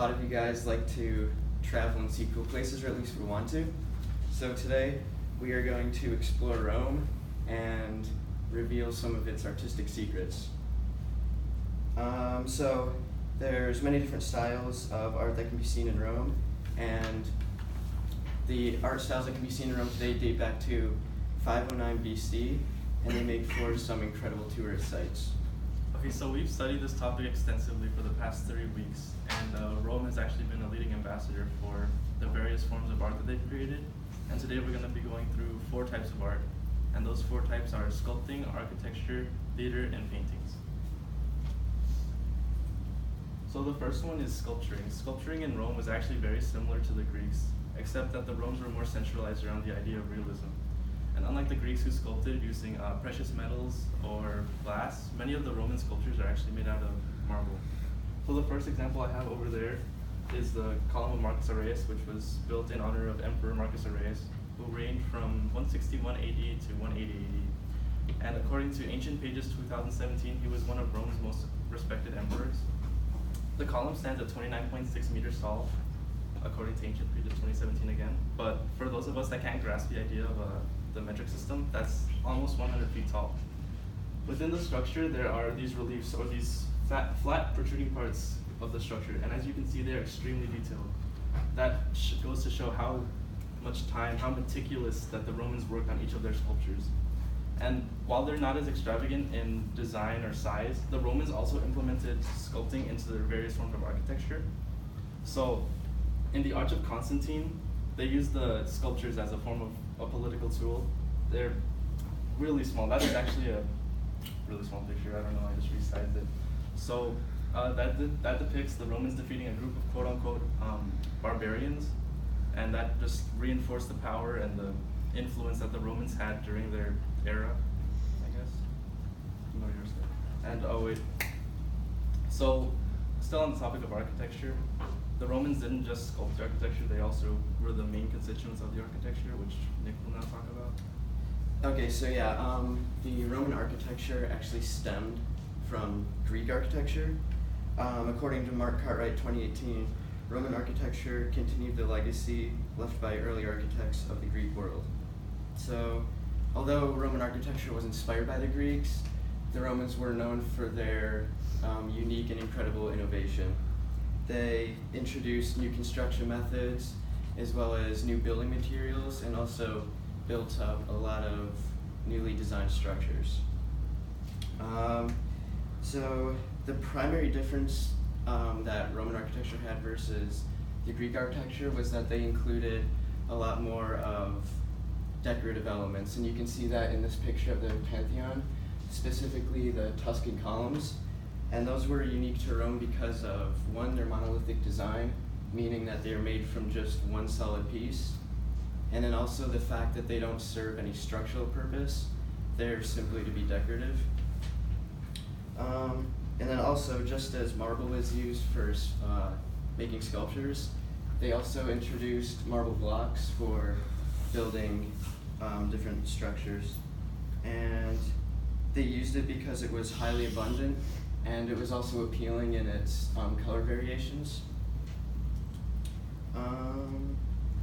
lot of you guys like to travel and see cool places, or at least we want to. So today we are going to explore Rome and reveal some of its artistic secrets. So there's many different styles of art that can be seen in Rome, and the art styles that can be seen in Rome today date back to 509 BC, and they make for some incredible tourist sites. Okay, so we've studied this topic extensively for the past 3 weeks, and Rome has actually been a leading ambassador for the various forms of art that they've created. And today we're going to be going through 4 types of art, and those 4 types are sculpting, architecture, theater, and paintings. So the first one is sculpturing. Sculpturing in Rome was actually very similar to the Greeks, except that the Romans were more centralized around the idea of realism. And unlike the Greeks who sculpted using precious metals or glass, many of the Roman sculptures are actually made out of marble. So the first example I have over there is the Column of Marcus Aurelius, which was built in honor of Emperor Marcus Aurelius, who reigned from 161 AD to 180 AD. And according to Ancient Pages 2017, he was one of Rome's most respected emperors. The column stands at 29.6 meters tall, according to Ancient Pages 2017 again. But for those of us that can't grasp the idea of the metric system, that's almost 100 feet tall. Within the structure, there are these reliefs, or these flat protruding parts of the structure, and as you can see, they're extremely detailed. That goes to show how much time, how meticulous that the Romans worked on each of their sculptures. And while they're not as extravagant in design or size, the Romans also implemented sculpting into their various forms of architecture. So, in the Arch of Constantine, they used the sculptures as a form of a political tool. They're really small. That is actually a really small picture. I don't know, I just resized it. So that depicts the Romans defeating a group of quote-unquote barbarians, and that just reinforced the power and the influence that the Romans had during their era, I guess. No, yours there. And oh wait. So, still on the topic of architecture, the Romans didn't just sculpt the architecture, they also were the main constituents of the architecture, which Nick will now talk about. Okay, so yeah, the Roman architecture actually stemmed from Greek architecture. According to Mark Cartwright 2018, Roman architecture continued the legacy left by early architects of the Greek world. So, although Roman architecture was inspired by the Greeks, the Romans were known for their unique and incredible innovation. They introduced new construction methods, as well as new building materials, and also built up a lot of newly designed structures. So the primary difference that Roman architecture had versus the Greek architecture was that they included a lot more of decorative elements, and you can see that in this picture of the Pantheon, specifically the Tuscan columns. And those were unique to Rome because of, one, their monolithic design, meaning that they're made from just one solid piece, and then also the fact that they don't serve any structural purpose, they're simply to be decorative. And then also, just as marble was used for making sculptures, they also introduced marble blocks for building different structures. And they used it because it was highly abundant, and it was also appealing in its color variations.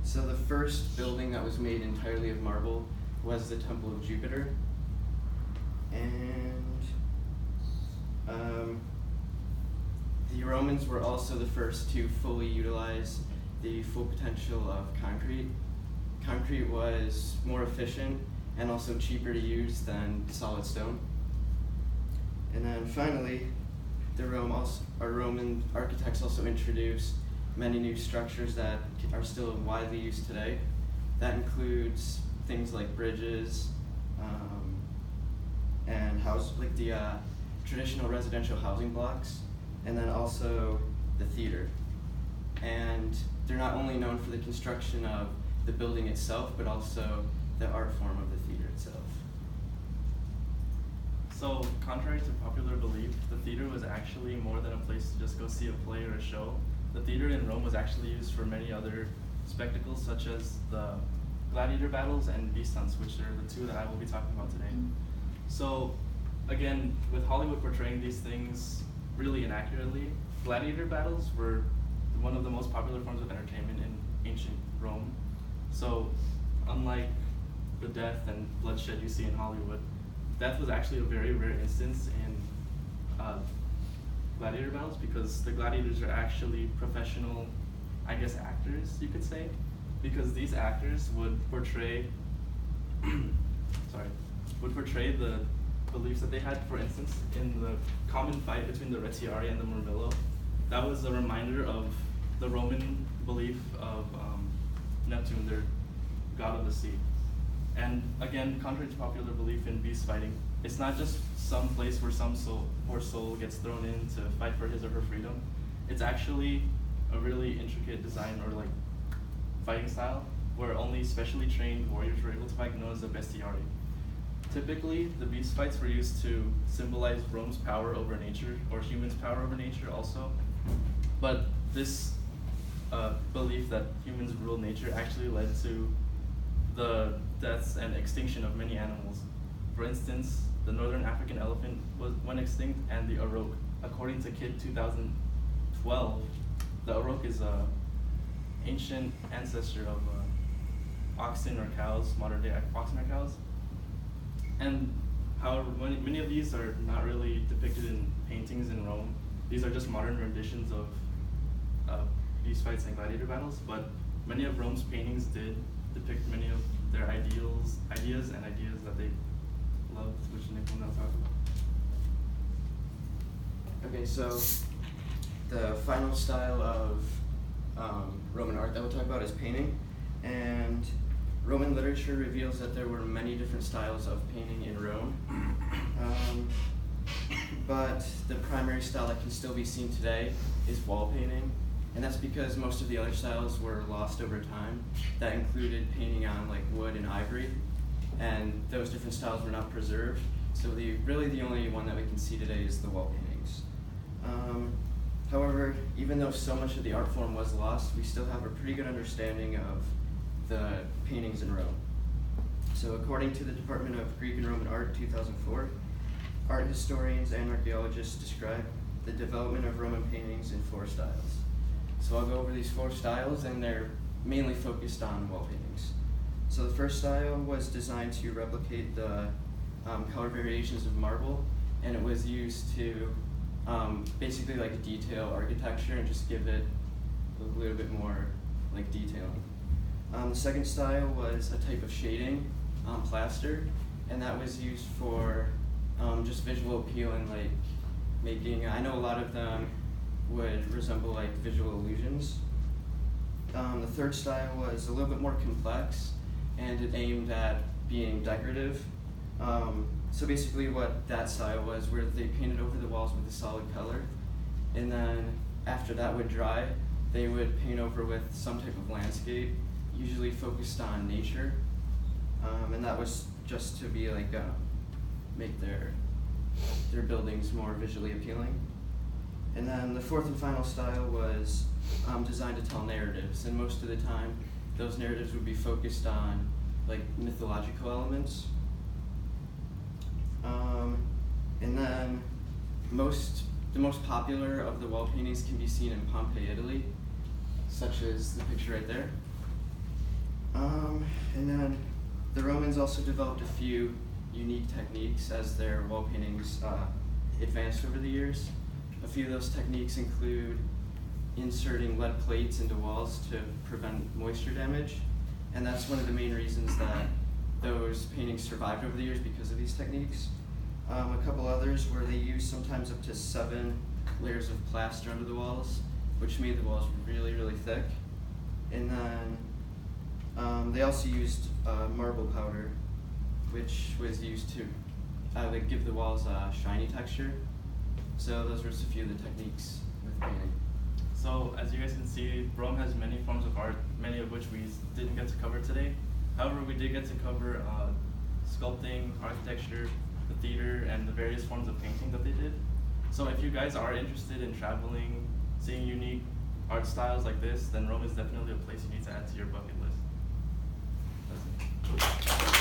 So the first building that was made entirely of marble was the Temple of Jupiter. And the Romans were also the first to fully utilize the full potential of concrete. Concrete was more efficient and also cheaper to use than solid stone. And then finally, Roman architects also introduced many new structures that are still widely used today. That includes things like bridges, and the traditional residential housing blocks, and then also the theater. And they're not only known for the construction of the building itself, but also the art form of the theater itself. So, contrary to popular belief, the theater was actually more than a place to just go see a play or a show. The theater in Rome was actually used for many other spectacles, such as the gladiator battles and beast hunts, which are the 2 that I will be talking about today. So, again, with Hollywood portraying these things really inaccurately, gladiator battles were one most popular forms of entertainment in ancient Rome. So, unlike the death and bloodshed you see in Hollywood, death was actually a very rare instance in gladiator battles, because the gladiators are actually professional, I guess, actors, you could say, because these actors would portray, would portray the beliefs that they had. For instance, in the common fight between the Retiari and the Murmillo, that was a reminder of the Roman belief of Neptune, their god of the sea. And again, contrary to popular belief in beast fighting, it's not just some place where some poor soul gets thrown in to fight for his or her freedom. It's actually a really intricate design, or like fighting style, where only specially trained warriors were able to fight, known as the bestiari. Typically, the beast fights were used to symbolize Rome's power over nature, or humans' power over nature also. But this belief that humans rule nature actually led to the deaths and extinction of many animals. For instance, the northern African elephant went extinct, and the auroch. According to KID 2012, the auroch is an ancient ancestor of oxen or cows, modern day oxen or cows. And however, many of these are not really depicted in paintings in Rome. These are just modern renditions of beast fights and gladiator battles, but many of Rome's paintings did depict many of their ideas that they loved, which Nick will now talk about. Okay, so the final style of Roman art that we'll talk about is painting, and Roman literature reveals that there were many different styles of painting in Rome, but the primary style that can still be seen today is wall painting, and that's because most of the other styles were lost over time. That included painting on like wood and ivory, and those different styles were not preserved, so really the only one that we can see today is the wall paintings. However, even though so much of the art form was lost, we still have a pretty good understanding of the paintings in Rome. So according to the Department of Greek and Roman Art 2004, art historians and archaeologists describe the development of Roman paintings in 4 styles. So I'll go over these 4 styles, and they're mainly focused on wall paintings. So the first style was designed to replicate the color variations of marble, and it was used to basically like detail architecture and just give it a little bit more like detailing. The second style was a type of shading on plaster, and that was used for just visual appeal and like making, I know a lot of them would resemble like visual illusions. The third style was a little bit more complex, and it aimed at being decorative. So basically what that style was, where they painted over the walls with a solid color, and then after that would dry, they would paint over with some type of landscape, usually focused on nature, and that was just to be like make their buildings more visually appealing. And then the fourth and final style was designed to tell narratives, and most of the time those narratives would be focused on like mythological elements. And then the most popular of the wall paintings can be seen in Pompeii, Italy, such as the picture right there. And then the Romans also developed a few unique techniques as their wall paintings advanced over the years. A few of those techniques include inserting lead plates into walls to prevent moisture damage, and that's one of the main reasons that those paintings survived over the years, because of these techniques. A couple others where they used sometimes up to 7 layers of plaster under the walls, which made the walls really, really thick. And then they also used marble powder, which was used to like give the walls a shiny texture. So those were just a few of the techniques with painting. So as you guys can see, Rome has many forms of art, many of which we didn't get to cover today. However, we did get to cover sculpting, architecture, the theater, and the various forms of painting that they did. So if you guys are interested in traveling, seeing unique art styles like this, then Rome is definitely a place you need to add to your bucket list. That's it.